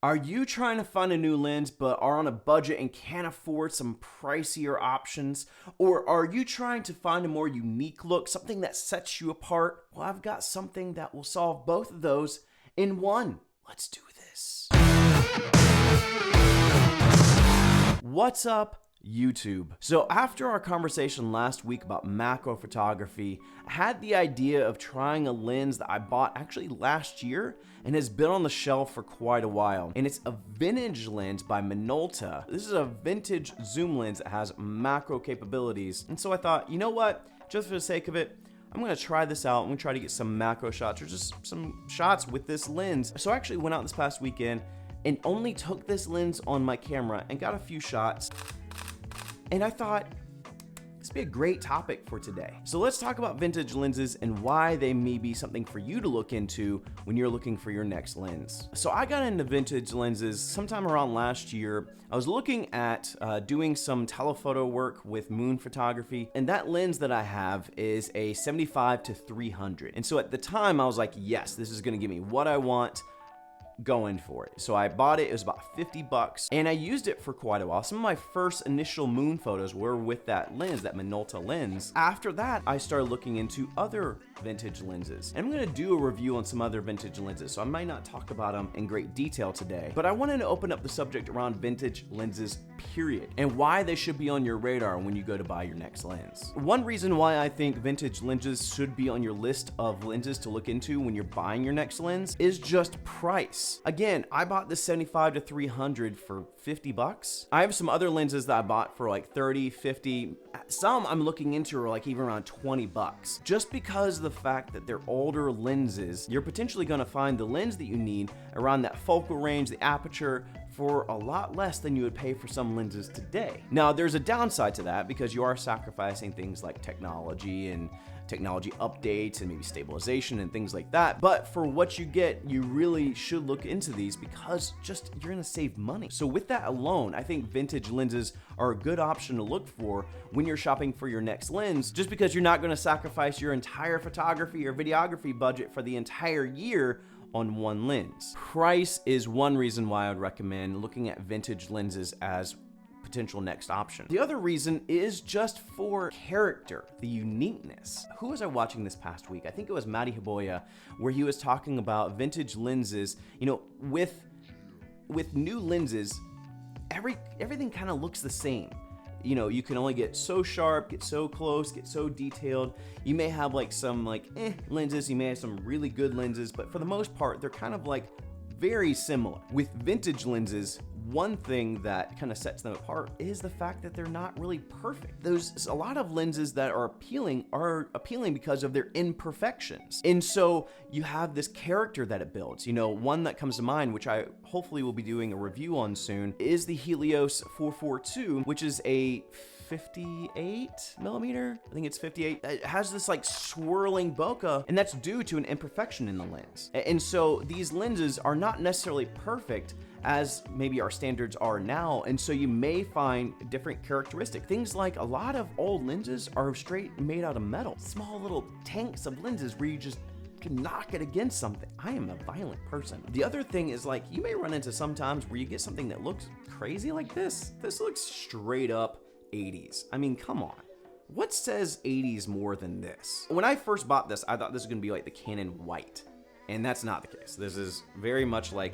Are you trying to find a new lens but are on a budget and can't afford some pricier options? Or are you trying to find a more unique look, something that sets you apart? Well, I've got something that will solve both of those in one. Let's do this. What's up, YouTube? So after our conversation last week about macro photography, I had the idea of trying a lens that I bought actually last year and has been on the shelf for quite a while. And it's a vintage lens by Minolta. This is a vintage zoom lens that has macro capabilities. And so I thought, you know what? Just for the sake of it, I'm gonna try this out. I'm gonna try to get some macro shots or just some shots with this lens. So I actually went out this past weekend and only took this lens on my camera and got a few shots. And I thought, this would be a great topic for today. So let's talk about vintage lenses and why they may be something for you to look into when you're looking for your next lens. So I got into vintage lenses sometime around last year. I was looking at doing some telephoto work with moon photography, and that lens that I have is a 75-300. And so at the time I was like, yes, this is gonna give me what I want. Going for it. So I bought it. It was about $50 and I used it for quite a while. Some of my first initial moon photos were with that lens, that Minolta lens. After that, I started looking into other vintage lenses. And I'm going to do a review on some other vintage lenses, so I might not talk about them in great detail today, but I wanted to open up the subject around vintage lenses, period, and why they should be on your radar when you go to buy your next lens. One reason why I think vintage lenses should be on your list of lenses to look into when you're buying your next lens is just price. Again, I bought this 75-300 for $50. I have some other lenses that I bought for like 30, 50. Some I'm looking into are like even around $20. Just because of the fact that they're older lenses, you're potentially gonna find the lens that you need around that focal range, the aperture, for a lot less than you would pay for some lenses today. Now, there's a downside to that because you are sacrificing things like technology and technology updates and maybe stabilization and things like that. But for what you get, you really should look into these because just you're gonna save money. So with that alone, I think vintage lenses are a good option to look for when you're shopping for your next lens, just because you're not gonna sacrifice your entire photography or videography budget for the entire year on one lens. Price is one reason why I would recommend looking at vintage lenses as potential next option. The other reason is just for character, the uniqueness. Who was I watching this past week? I think it was Matty Haboya, where he was talking about vintage lenses. You know, with new lenses, everything kind of looks the same. You know, you can only get so sharp, get so close, get so detailed. You may have like some lenses, you may have some really good lenses, but for the most part, they're kind of like very similar. With vintage lenses, one thing that kind of sets them apart is the fact that they're not really perfect. There's a lot of lenses that are appealing because of their imperfections. And so you have this character that it builds. You know, one that comes to mind, which I hopefully will be doing a review on soon, is the Helios 442, which is a 58 millimeter. I think it's 58. It has this like swirling bokeh, and that's due to an imperfection in the lens. And so these lenses are not necessarily perfect as maybe our standards are now, and so you may find different characteristics. Things like a lot of old lenses are straight made out of metal, small little tanks of lenses where you just can knock it against something. I am a violent person. The other thing is, like, you may run into sometimes where you get something that looks crazy like this. This looks straight up 80s. I mean, come on. What says 80s more than this? When I first bought this, I thought this was gonna be like the Canon white, and that's not the case. This is very much like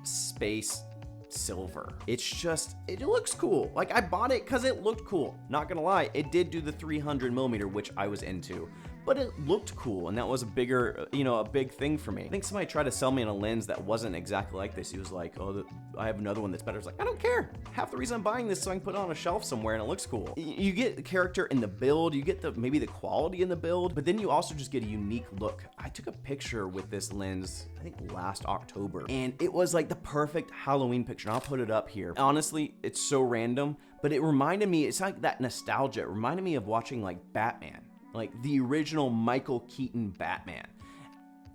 space silver. It's just, it looks cool. Like, I bought it because it looked cool. Not gonna lie, it did do the 300 millimeter, which I was into, but it looked cool, and that was a big thing for me. I think somebody tried to sell me on a lens that wasn't exactly like this. He was like, oh, I have another one that's better. I was like, I don't care. Half the reason I'm buying this so I can put it on a shelf somewhere and it looks cool. You get the character in the build, you get maybe the quality in the build, but then you also just get a unique look. I took a picture with this lens, I think last October, and it was like the perfect Halloween picture. And I'll put it up here. Honestly, it's so random, but it reminded me, it's like that nostalgia. It reminded me of watching like Batman, like the original Michael Keaton Batman.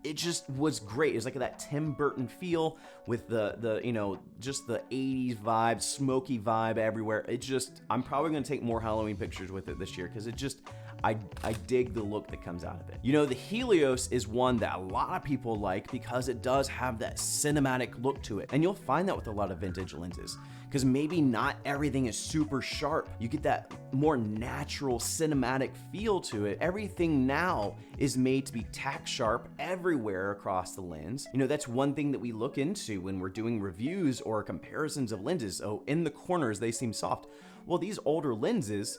It just was great. It was like that Tim Burton feel with the just the 80s vibe, smoky vibe everywhere. I'm probably gonna take more Halloween pictures with it this year because I dig the look that comes out of it. You know, the Helios is one that a lot of people like because it does have that cinematic look to it. And you'll find that with a lot of vintage lenses, because maybe not everything is super sharp. You get that more natural cinematic feel to it. Everything now is made to be tack sharp everywhere across the lens. You know, that's one thing that we look into when we're doing reviews or comparisons of lenses. Oh, in the corners, they seem soft. Well, these older lenses,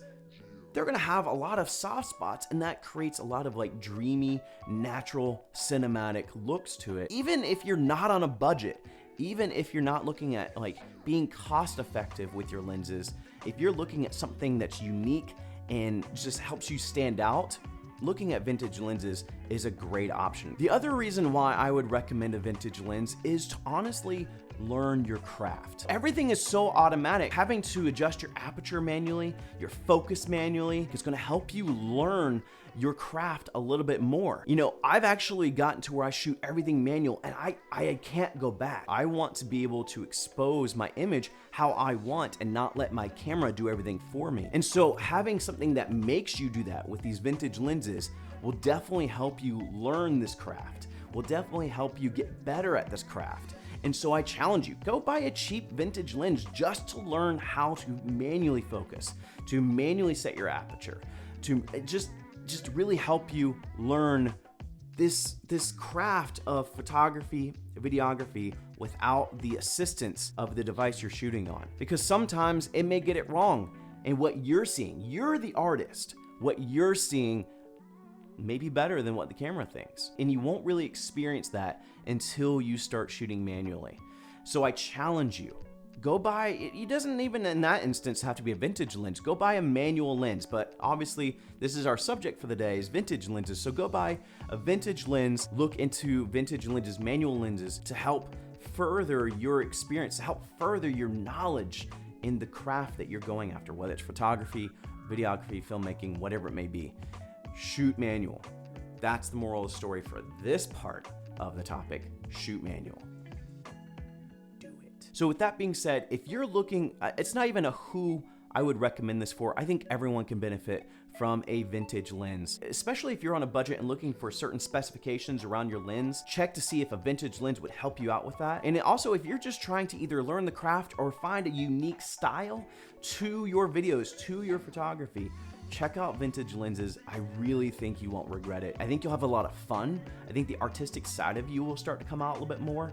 they're gonna have a lot of soft spots, and that creates a lot of like dreamy, natural, cinematic looks to it. Even if you're not on a budget, even if you're not looking at like being cost effective with your lenses, if you're looking at something that's unique and just helps you stand out, looking at vintage lenses is a great option. The other reason why I would recommend a vintage lens is to honestly learn your craft. Everything is so automatic. Having to adjust your aperture manually, your focus manually, is gonna help you learn your craft a little bit more. You know, I've actually gotten to where I shoot everything manual and I can't go back. I want to be able to expose my image how I want and not let my camera do everything for me. And so having something that makes you do that with these vintage lenses will definitely help you learn this craft, will definitely help you get better at this craft. And so I challenge you, go buy a cheap vintage lens just to learn how to manually focus, to manually set your aperture, to just really help you learn this craft of photography, videography without the assistance of the device you're shooting on. Because sometimes it may get it wrong, and what you're seeing, you're the artist, what you're seeing may be better than what the camera thinks. And you won't really experience that until you start shooting manually. So I challenge you, go buy, it doesn't even in that instance have to be a vintage lens, go buy a manual lens. But obviously this is our subject for the day, is vintage lenses. So go buy a vintage lens, look into vintage lenses, manual lenses, to help further your experience, to help further your knowledge in the craft that you're going after, whether it's photography, videography, filmmaking, whatever it may be. Shoot manual. That's the moral of the story for this part of the topic. Shoot manual. Do it. So with that being said, if you're looking, it's not even a who I would recommend this for. I think everyone can benefit from a vintage lens, especially if you're on a budget and looking for certain specifications around your lens. Check to see if a vintage lens would help you out with that. And also, if you're just trying to either learn the craft or find a unique style to your videos, to your photography, check out vintage lenses. I really think you won't regret it. I think you'll have a lot of fun. I think the artistic side of you will start to come out a little bit more.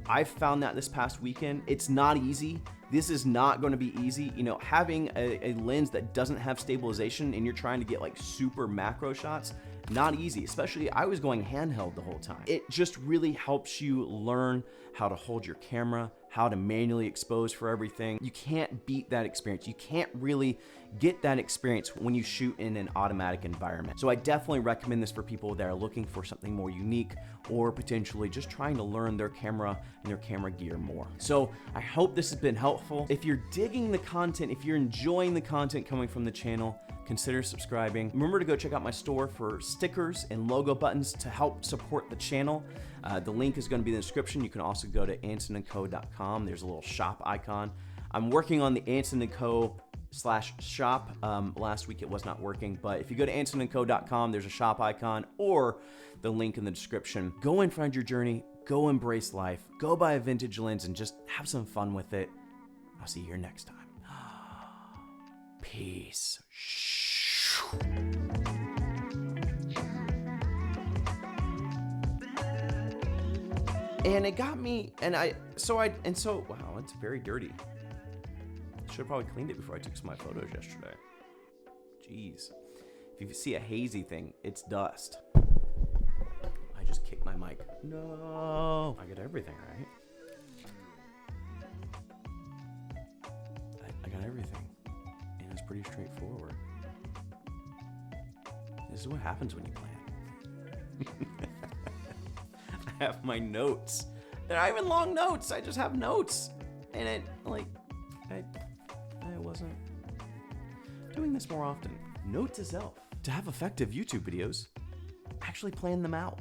I've found that this past weekend. It's not easy. This is not going to be easy. You know, having a lens that doesn't have stabilization and you're trying to get like super macro shots, not easy. Especially I was going handheld the whole time. It just really helps you learn how to hold your camera, how to manually expose for everything. You can't beat that experience. You can't really get that experience when you shoot in an automatic environment. So I definitely recommend this for people that are looking for something more unique or potentially just trying to learn their camera and their camera gear more. So I hope this has been helpful. If you're digging the content, if you're enjoying the content coming from the channel, consider subscribing. Remember to go check out my store for stickers and logo buttons to help support the channel. The link is going to be in the description. You can also go to ansonandco.com. There's a little shop icon. I'm working on the Anson & Co. /shop. Last week it was not working, but if you go to ansonandco.com, there's a shop icon or the link in the description. Go and find your journey. Go embrace life. Go buy a vintage lens and just have some fun with it. I'll see you here next time. Peace. And it got me, wow, it's very dirty. Should have probably cleaned it before I took some of my photos yesterday. Jeez. If you see a hazy thing, it's dust. I just kicked my mic. No. I got everything, right? I got everything. And it's pretty straightforward. This is what happens when you plan. I have my notes. They're not even long notes. I just have notes. And I wasn't doing this more often. Note to self. To have effective YouTube videos, actually plan them out.